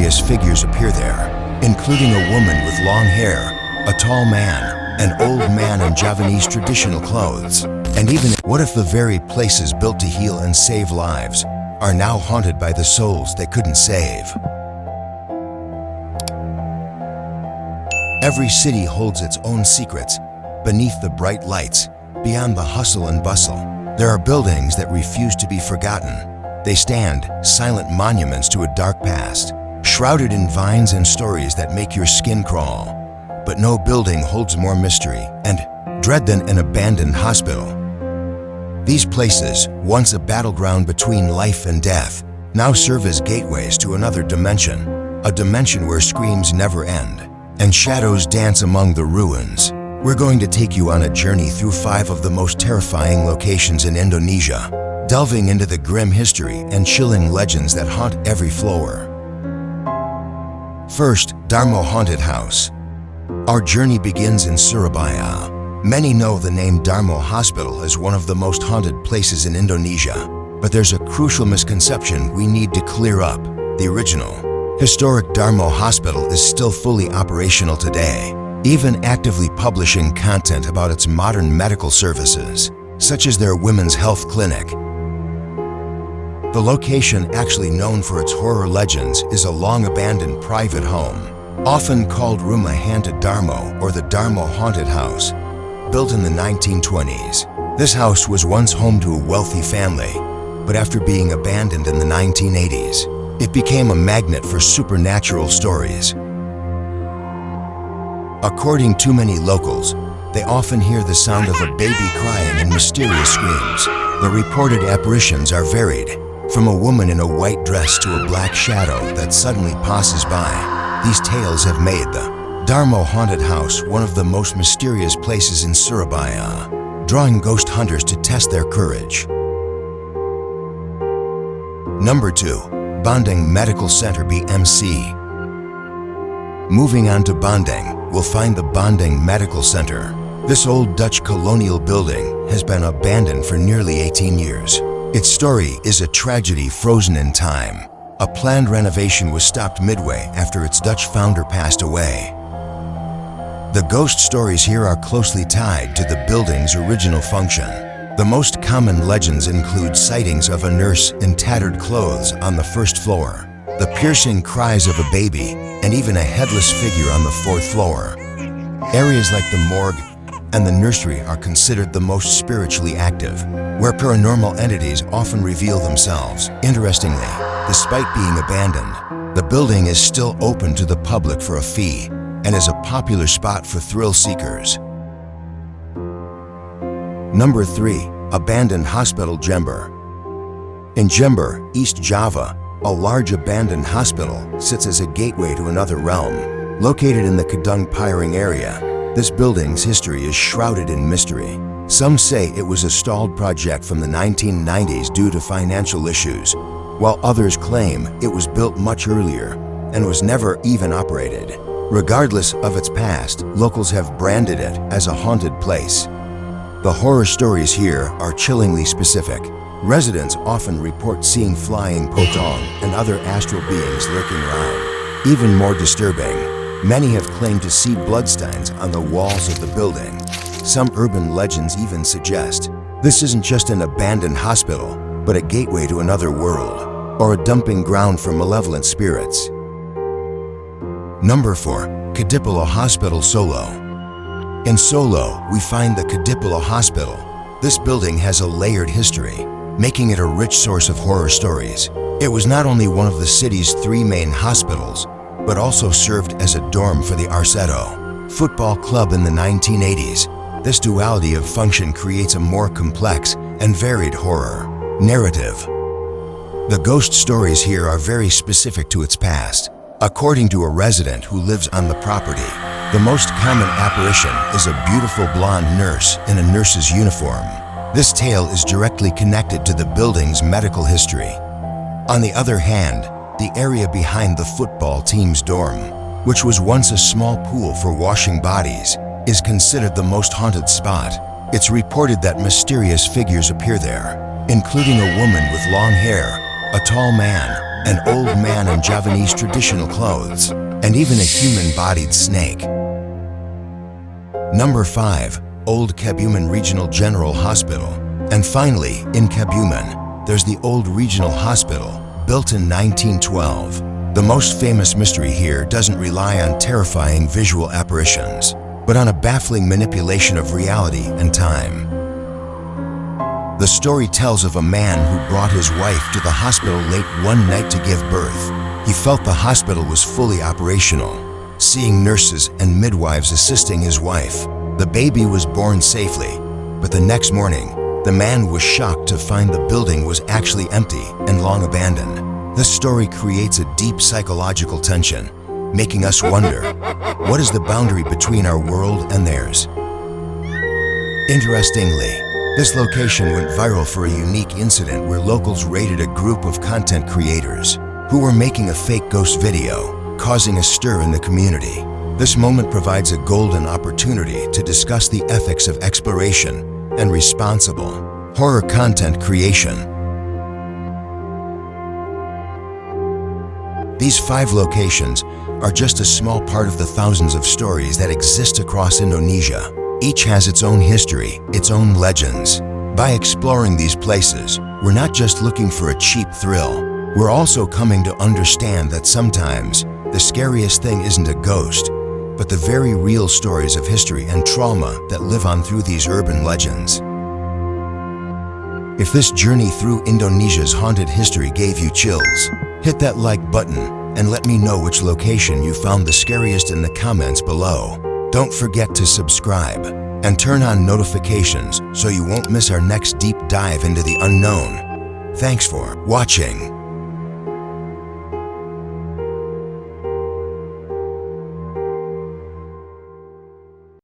mysterious figures appear there, including a woman with long hair, a tall man, an old man in Javanese traditional clothes, and even what if the very places built to heal and save lives are now haunted by the souls they couldn't save? Every city holds its own secrets. Beneath the bright lights, beyond the hustle and bustle, there are buildings that refuse to be forgotten. They stand, silent monuments to a dark past, shrouded in vines and stories that make your skin crawl. But no building holds more mystery and dread than an abandoned hospital. These places, once a battleground between life and death, now serve as gateways to another dimension, a dimension where screams never end and shadows dance among the ruins. We're going to take you on a journey through 5 of the most terrifying locations in Indonesia, delving into the grim history and chilling legends that haunt every floor. First, Darmo Haunted House. Our journey begins in Surabaya. Many know the name Darmo Hospital as one of the most haunted places in Indonesia, but there's a crucial misconception we need to clear up. The original, historic Darmo Hospital is still fully operational today, even actively publishing content about its modern medical services, such as their women's health clinic. The location, actually known for its horror legends, is a long-abandoned private home, often called Rumah Hantu Darmo or the Darmo Haunted House. Built in the 1920s, this house was once home to a wealthy family, but after being abandoned in the 1980s, it became a magnet for supernatural stories. According to many locals, they often hear the sound of a baby crying and mysterious screams. The reported apparitions are varied, from a woman in a white dress to a black shadow that suddenly passes by. These tales have made the Darmo Haunted House one of the most mysterious places in Surabaya, drawing ghost hunters to test their courage. Number 2. Bandung Medical Centre BMC. Moving on to Bandung, we'll find the Bandung Medical Centre. This old Dutch colonial building has been abandoned for nearly 18 years. Its story is a tragedy frozen in time. A planned renovation was stopped midway after its Dutch founder passed away. The ghost stories here are closely tied to the building's original function. The most common legends include sightings of a nurse in tattered clothes on the first floor, the piercing cries of a baby, and even a headless figure on the 4th floor. Areas like the morgue and the nursery are considered the most spiritually active, where paranormal entities often reveal themselves. Interestingly, despite being abandoned, the building is still open to the public for a fee and is a popular spot for thrill seekers. Number 3. Abandoned Hospital Jember. In Jember, East Java, a large abandoned hospital sits as a gateway to another realm. Located in the Kedung Piring area, this building's history is shrouded in mystery. Some say it was a stalled project from the 1990s due to financial issues, while others claim it was built much earlier and was never even operated. Regardless of its past, locals have branded it as a haunted place. The horror stories here are chillingly specific. Residents often report seeing flying pocong and other astral beings lurking around. Even more disturbing, many have claimed to see bloodstains on the walls of the building. Some urban legends even suggest this isn't just an abandoned hospital, but a gateway to another world, or a dumping ground for malevolent spirits. Number 4. Kadipolo Hospital Solo. In Solo, we find the Kadipolo Hospital. This building has a layered history, making it a rich source of horror stories. It was not only one of the city's 3 main hospitals, but also served as a dorm for the Arseto football club in the 1980s. This duality of function creates a more complex and varied horror narrative. The ghost stories here are very specific to its past. According to a resident who lives on the property, the most common apparition is a beautiful blonde nurse in a nurse's uniform. This tale is directly connected to the building's medical history. On the other hand, the area behind the football team's dorm, which was once a small pool for washing bodies, is considered the most haunted spot. It's reported that mysterious figures appear there, including a woman with long hair, a tall man, an old man in Javanese traditional clothes, and even a human-bodied snake. Number 5. Old Kebumen Regional General Hospital. And finally, in Kebumen, there's the Old Regional Hospital, built in 1912. The most famous mystery here doesn't rely on terrifying visual apparitions, but on a baffling manipulation of reality and time. The story tells of a man who brought his wife to the hospital late one night to give birth. He felt the hospital was fully operational, seeing nurses and midwives assisting his wife. The baby was born safely, but the next morning, the man was shocked to find the building was actually empty and long abandoned. This story creates a deep psychological tension, making us wonder, what is the boundary between our world and theirs? Interestingly, this location went viral for a unique incident where locals raided a group of content creators who were making a fake ghost video, causing a stir in the community. This moment provides a golden opportunity to discuss the ethics of exploration and responsible horror content creation. These 5 locations are just a small part of the thousands of stories that exist across Indonesia. Each has its own history, its own legends. By exploring these places, we're not just looking for a cheap thrill, we're also coming to understand that sometimes the scariest thing isn't a ghost, but the very real stories of history and trauma that live on through these urban legends. If this journey through Indonesia's haunted history gave you chills, hit that like button and let me know which location you found the scariest in the comments below. Don't forget to subscribe and turn on notifications so you won't miss our next deep dive into the unknown. Thanks for watching.